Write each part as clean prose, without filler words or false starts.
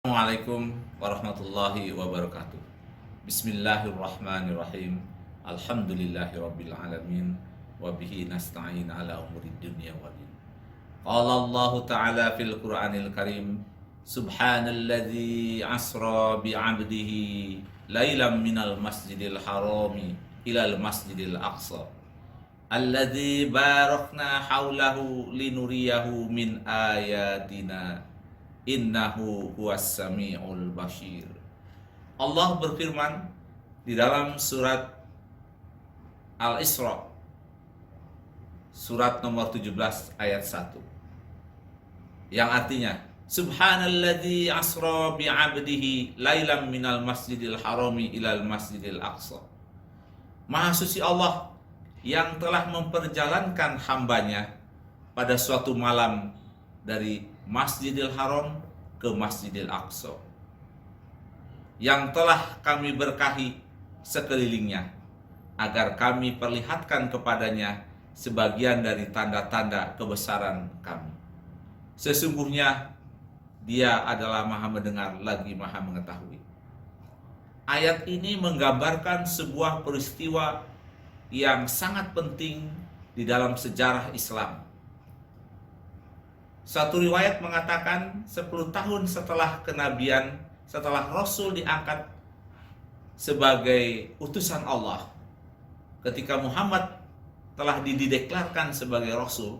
Assalamualaikum warahmatullahi wabarakatuh. Bismillahirrahmanirrahim. Alhamdulillahirabbil alamin wa bihi nasta'in ala umurid dunya waddin. Qala Allah Ta'ala fil Qur'anil Karim, Subhanalladzi asra bi 'abdihi lailam minal masjidil harami ilal masjidil aqsa alladzi barakna haulahu linuriyahu min ayatina innahu huwas sami'ul bashir. Allah berfirman di dalam surat Al-Isra, surat nomor 17 ayat 1, yang artinya Subhanalladzi asra bi'abdihi lailam minal masjidil harami ilal masjidil aqsa. Maha suci Allah yang telah memperjalankan hambanya pada suatu malam dari Masjidil Haram ke Masjidil Aqsa, yang telah kami berkahi sekelilingnya, agar kami perlihatkan kepadanya sebagian dari tanda-tanda kebesaran kami. Sesungguhnya Dia adalah Maha Mendengar lagi Maha Mengetahui. Ayat ini menggambarkan sebuah peristiwa yang sangat penting di dalam sejarah Islam. Satu riwayat mengatakan 10 tahun setelah kenabian, setelah Rasul diangkat sebagai utusan Allah, ketika Muhammad telah dideklarkan sebagai Rasul,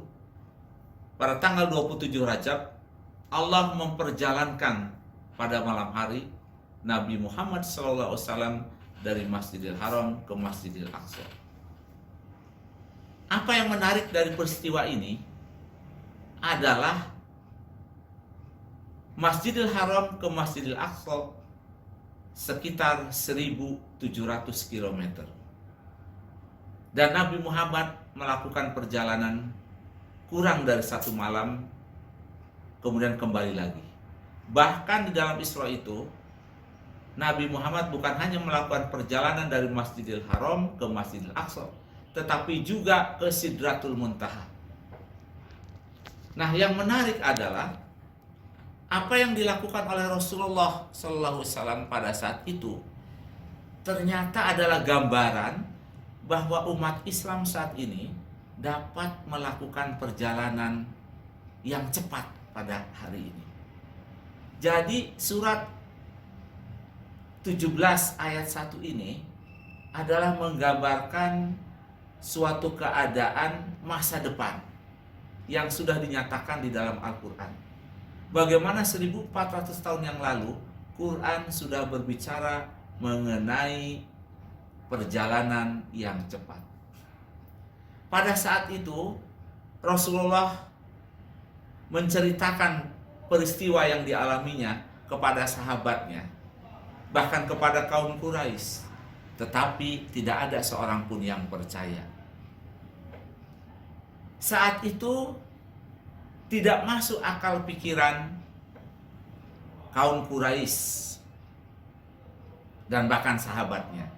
pada tanggal 27 Rajab, Allah memperjalankan pada malam hari Nabi Muhammad SAW dari Masjidil Haram ke Masjidil Aqsa. Apa yang menarik dari peristiwa ini adalah Masjidil Haram ke Masjidil Aqsa sekitar 1.700 km. Dan Nabi Muhammad melakukan perjalanan kurang dari 1 malam, kemudian kembali lagi. Bahkan di dalam Isra itu, Nabi Muhammad bukan hanya melakukan perjalanan dari Masjidil Haram ke Masjidil Aqsa, tetapi juga ke Sidratul Muntaha. Nah, yang menarik adalah apa yang dilakukan oleh Rasulullah SAW pada saat itu ternyata adalah gambaran bahwa umat Islam saat ini dapat melakukan perjalanan yang cepat pada hari ini. Jadi surat 17 ayat 1 ini adalah menggambarkan suatu keadaan masa depan yang sudah dinyatakan di dalam Al-Quran. Bagaimana 1400 tahun yang lalu Quran sudah berbicara mengenai perjalanan yang cepat. Pada saat itu Rasulullah menceritakan peristiwa yang dialaminya kepada sahabatnya, bahkan kepada kaum Quraisy, tetapi tidak ada seorang pun yang percaya. Saat itu tidak masuk akal pikiran kaum Quraisy dan bahkan sahabatnya.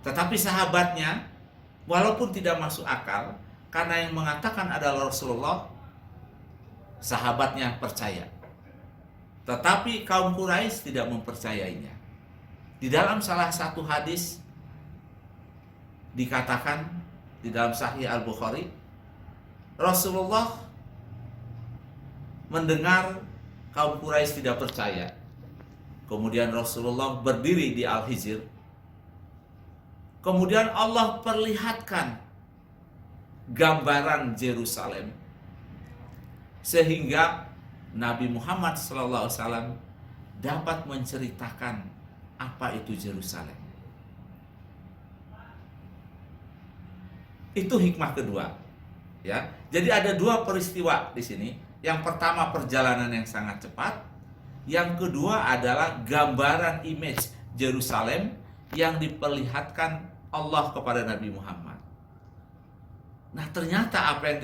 Tetapi sahabatnya, walaupun tidak masuk akal, karena yang mengatakan adalah Rasulullah, sahabatnya percaya. Tetapi kaum Quraisy tidak mempercayainya. Di dalam salah satu hadis dikatakan di dalam Sahih Al-Bukhari, Rasulullah mendengar kaum Quraisy tidak percaya. Kemudian Rasulullah berdiri di Al-Hijr. Kemudian Allah perlihatkan gambaran Yerusalem, sehingga Nabi Muhammad SAW dapat menceritakan apa itu Yerusalem. Itu hikmah kedua, ya. Jadi ada 2 peristiwa di sini. Yang pertama perjalanan yang sangat cepat, yang kedua adalah gambaran image Yerusalem yang diperlihatkan Allah kepada Nabi Muhammad. Nah, ternyata apa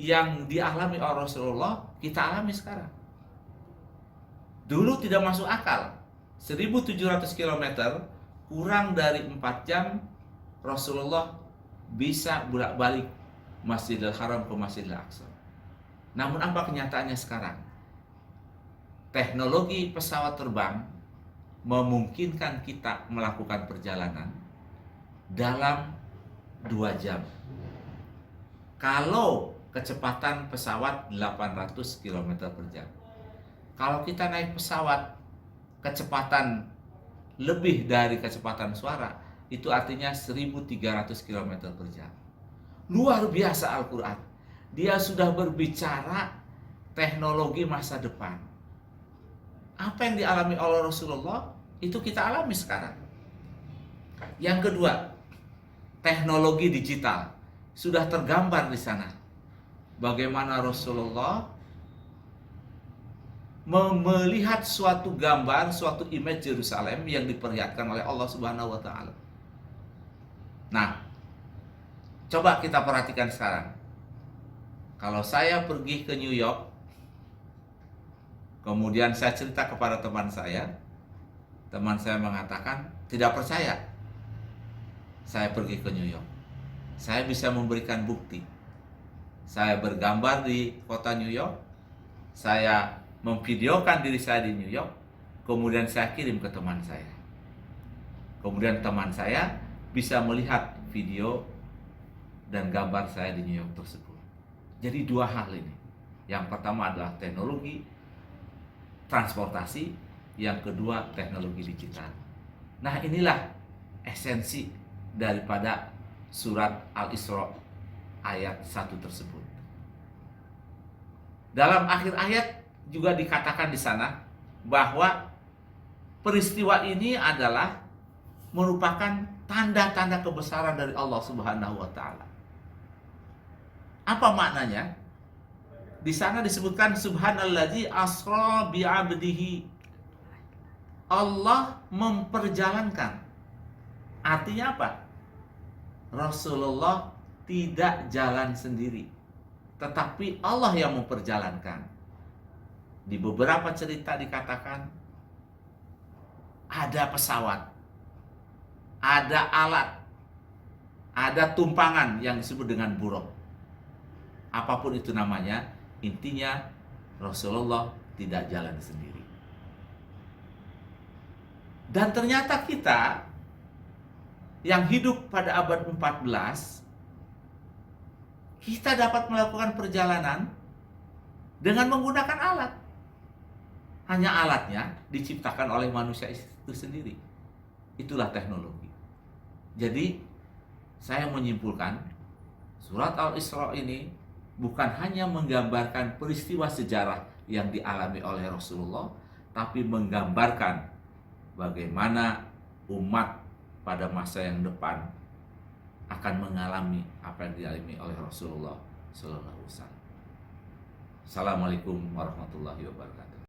yang dialami oleh Rasulullah kita alami sekarang. Dulu tidak masuk akal. 1.700 km kurang dari 4 jam Rasulullah bisa bolak-balik Masjidil Haram ke Masjidil Aqsa. Namun apa kenyataannya sekarang? teknologi pesawat terbang memungkinkan kita melakukan perjalanan dalam 2 jam. Kalau kecepatan pesawat 800 km per jam. Kalau kita naik pesawat kecepatan lebih dari kecepatan suara, itu artinya 1300 km per jam. Luar biasa Al-Quran. Dia sudah berbicara teknologi masa depan. Apa yang dialami oleh Rasulullah, itu kita alami sekarang. Yang kedua, teknologi digital. Sudah tergambar di sana. Bagaimana Rasulullah melihat suatu gambar, suatu image Yerusalem yang diperlihatkan oleh Allah Subhanahu wa taala. Nah, coba kita perhatikan sekarang. Kalau saya pergi ke New York, kemudian saya cerita kepada teman saya mengatakan tidak percaya saya pergi ke New York. Saya bisa memberikan bukti. Saya bergambar di kota New York, saya memvideokan diri saya di New York, kemudian saya kirim ke teman saya. Kemudian teman saya bisa melihat video dan gambar saya di New York tersebut. Jadi 2 hal ini. Yang pertama adalah teknologi transportasi, yang kedua teknologi digital. Nah, inilah esensi daripada surat Al-Isra ayat 1 tersebut. Dalam akhir ayat juga dikatakan di sana bahwa peristiwa ini adalah merupakan tanda-tanda kebesaran dari Allah Subhanahu wa taala. Apa maknanya? Di sana disebutkan subhanallazi asra bi'abdihi. Allah memperjalankan. Artinya apa? Rasulullah tidak jalan sendiri, tetapi Allah yang memperjalankan. Di beberapa cerita dikatakan ada pesawat, ada alat, ada tumpangan yang disebut dengan buruk. Apapun itu namanya, intinya Rasulullah tidak jalan sendiri. Dan ternyata kita yang hidup pada abad 14, kita dapat melakukan perjalanan dengan menggunakan alat. Hanya alatnya diciptakan oleh manusia itu sendiri. Itulah teknologi. Jadi saya menyimpulkan surat Al-Isra ini bukan hanya menggambarkan peristiwa sejarah yang dialami oleh Rasulullah, tapi menggambarkan bagaimana umat pada masa yang depan akan mengalami apa yang dialami oleh Rasulullah Sallallahu Alaihi Wasallam. Assalamualaikum warahmatullahi wabarakatuh.